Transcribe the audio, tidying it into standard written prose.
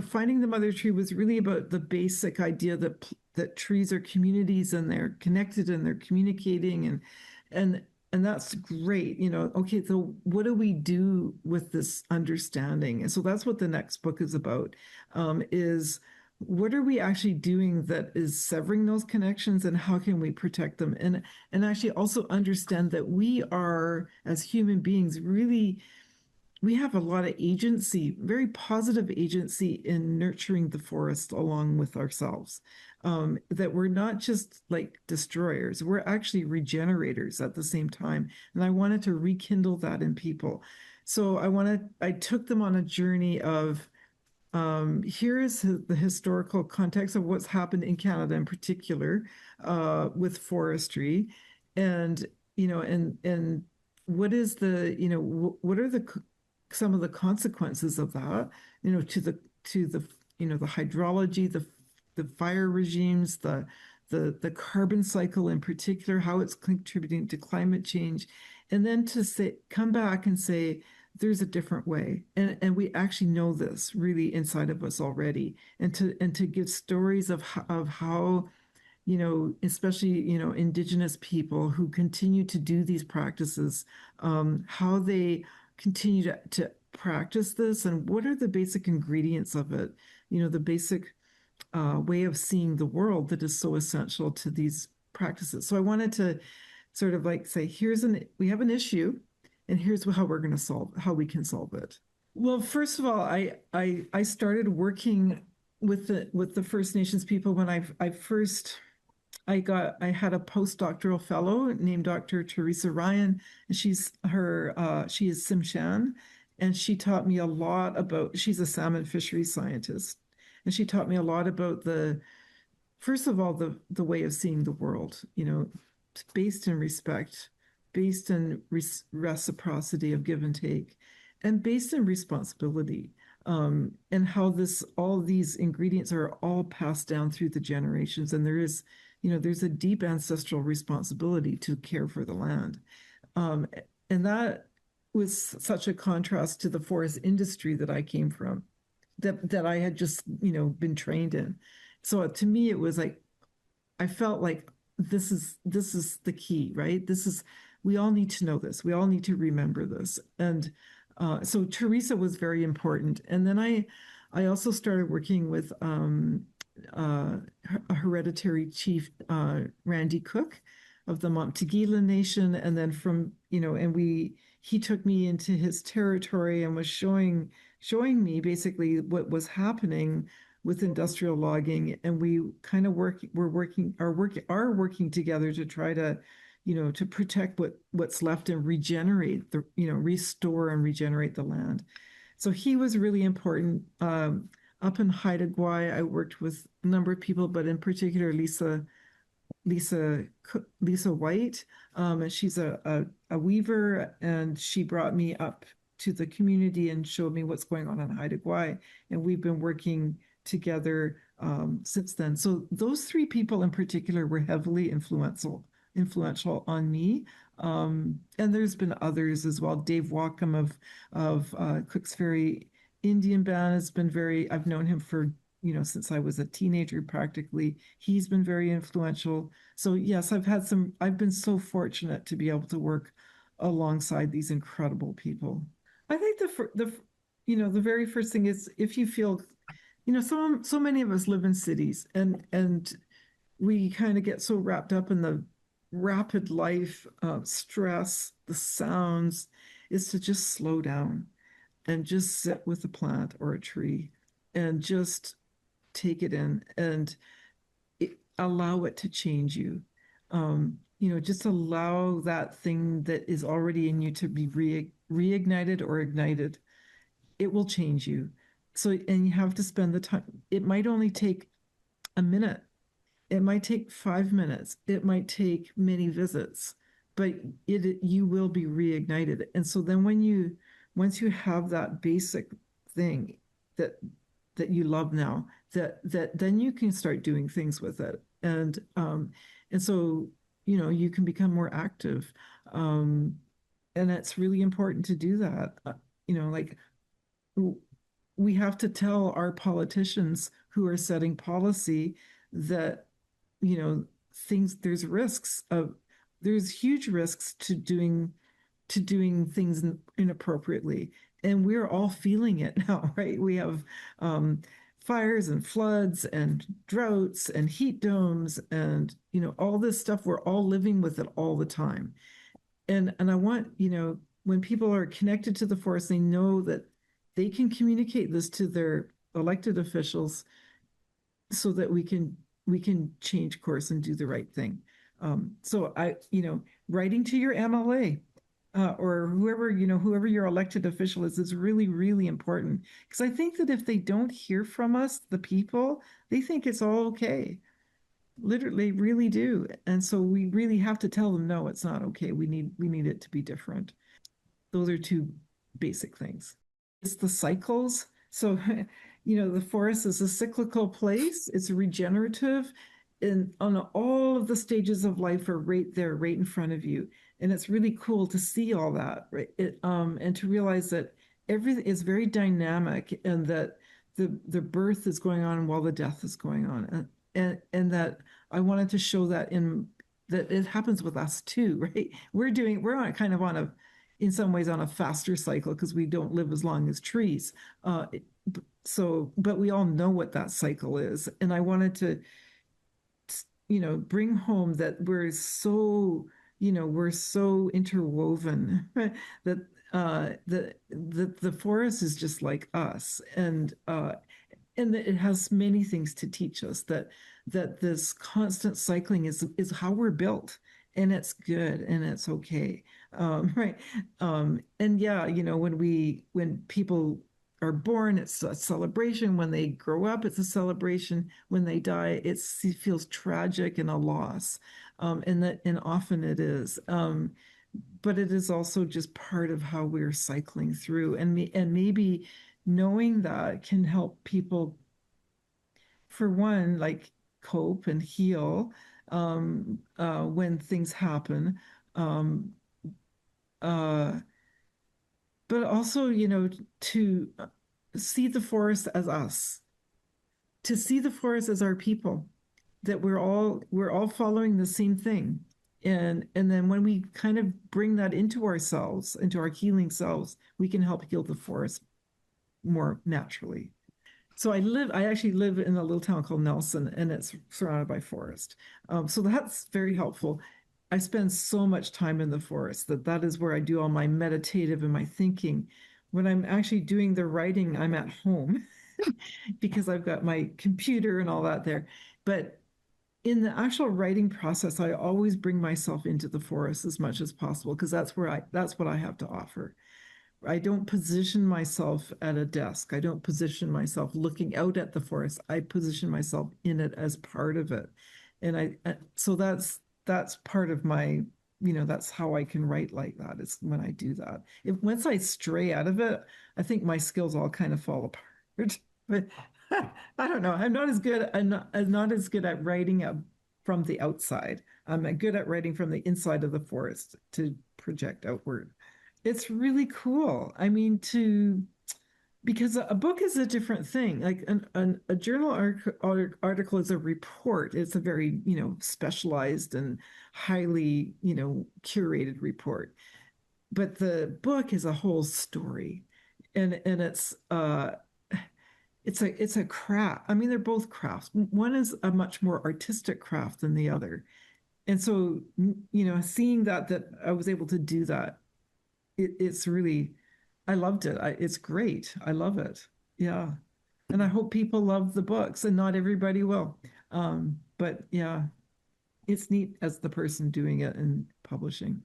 finding the mother tree was really about the basic idea that trees are communities and they're connected and they're communicating and and that's great. Okay, so what do we do with this understanding? And so that's what the next book is about. Is what are we actually doing that is severing those connections, and how can we protect them, and actually also understand that we are, as human beings, really, we have a lot of agency, very positive agency in nurturing the forest along with ourselves. That we're not just like destroyers, we're actually regenerators at the same time. And I wanted to rekindle that in people. So I took them on a journey of here is the historical context of what's happened in Canada in particular with forestry, and and what is what are some of the consequences of that, to the the hydrology, the fire regimes, the carbon cycle in particular, how it's contributing to climate change, and then to say, come back and say, there's a different way, and we actually know this really inside of us already, and to give stories of how, especially, Indigenous people who continue to do these practices, how they continue to practice this, and what are the basic ingredients of it, the basic way of seeing the world that is so essential to these practices. So I wanted to sort of like say, we have an issue, and here's how we can solve it. Well, first of all, I started working with the First Nations people when I first I had a postdoctoral fellow named Dr. Teresa Ryan, and she is Simshan, and she taught me a lot about. She's a salmon fisheries scientist, and she taught me a lot about first of all, the way of seeing the world, based in respect, based in reciprocity of give and take, and based in responsibility, and how all these ingredients are all passed down through the generations, and there's a deep ancestral responsibility to care for the land, and that was such a contrast to the forest industry that I came from, that I had just been trained in. So to me, it was like I felt like this is the key, right? We all need to know this. We all need to remember this. And so Teresa was very important. And then I also started working with a hereditary chief, Randy Cook of the Monteguela Nation, and then he took me into his territory and was showing me basically what was happening with industrial logging, and we kind of are working together to try to to protect what's left and restore and regenerate the land. So he was really important. Up in Haida Gwaii, I worked with a number of people, but in particular Lisa White, and she's a weaver, and she brought me up to the community and showed me what's going on in Haida Gwaii, and we've been working together since then. So those three people in particular were heavily influential on me. And there's been others as well. Dave Wacom of Cooks Ferry Indian Band has been I've known him for, since I was a teenager practically. He's been very influential. So yes, I've been so fortunate to be able to work alongside these incredible people. I think the very first thing is, if you feel, so many of us live in cities, and we kind of get so wrapped up in the rapid life stress, the sounds, is to just slow down and just sit with a plant or a tree and just take it in, and allow it to change you. Just allow that thing that is already in you to be reignited or ignited. It will change you. So, and you have to spend the time. It might only take a minute. It might take 5 minutes. It might take many visits, but you will be reignited. And so then once you have that basic thing that you love now, that then you can start doing things with it. And so, you can become more active. And it's really important to do that. Like we have to tell our politicians who are setting policy that, you know, things, there's huge risks to doing things inappropriately. And we're all feeling it now, right? We have fires and floods and droughts and heat domes and, you know, all this stuff. We're all living with it all the time. And I want, you know, when people are connected to the forest, they know that they can communicate this to their elected officials so that we can change course and do the right thing. So I, you know, writing to your MLA or whoever, you know, whoever your elected official is really, really important. Because I think that if they don't hear from us, the people, they think it's all okay. Literally, really do. And so we really have to tell them, no, it's not okay. We need it to be different. Those are two basic things. It's the cycles. So, you know, the forest is a cyclical place, it's regenerative, and on all of the stages of life are right there, right in front of you. And it's really cool to see all that, right? And to realize that everything is very dynamic and that the birth is going on while the death is going on. And that I wanted to show that in that it happens with us too, right? We're on kind of on a in some ways on a faster cycle because we don't live as long as trees. So, but we all know what that cycle is. And I wanted to, you know, bring home that we're so interwoven that the forest is just like us. And that it has many things to teach us that this constant cycling is how we're built, and it's good and it's okay. Right. And yeah, you know, when people are born, it's a celebration. When they grow up, it's a celebration. When they die, it feels tragic and a loss. And often it is. But it is also just part of how we're cycling through. And maybe knowing that can help people, for one, like cope and heal when things happen. Um, uh, but also, you know, to see the forest as us, to see the forest as our people, that we're all following the same thing. And then when we kind of bring that into ourselves, into our healing selves, we can help heal the forest more naturally. So I actually live in a little town called Nelson, and it's surrounded by forest. So that's very helpful. I spend so much time in the forest that is where I do all my meditative and my thinking. When I'm actually doing the writing, I'm at home because I've got my computer and all that there. But in the actual writing process, I always bring myself into the forest as much as possible because that's what I have to offer. I don't position myself at a desk. I don't position myself looking out at the forest. I position myself in it as part of it. And so that's part of my, you know, that's how I can write like that is when I do that. If once I stray out of it, I think my skills all kind of fall apart. But I don't know. I'm not as good at writing from the outside. I'm good at writing from the inside of the forest to project outward. It's really cool. I mean, because a book is a different thing. Like a journal article is a report. It's a very, you know, specialized and highly, you know, curated report. But the book is a whole story. And it's a craft. I mean, they're both crafts. One is a much more artistic craft than the other. And so, you know, seeing that I was able to do that, it's really, I loved it. It's great. I love it. Yeah. And I hope people love the books, and not everybody will. But yeah, it's neat as the person doing it and publishing.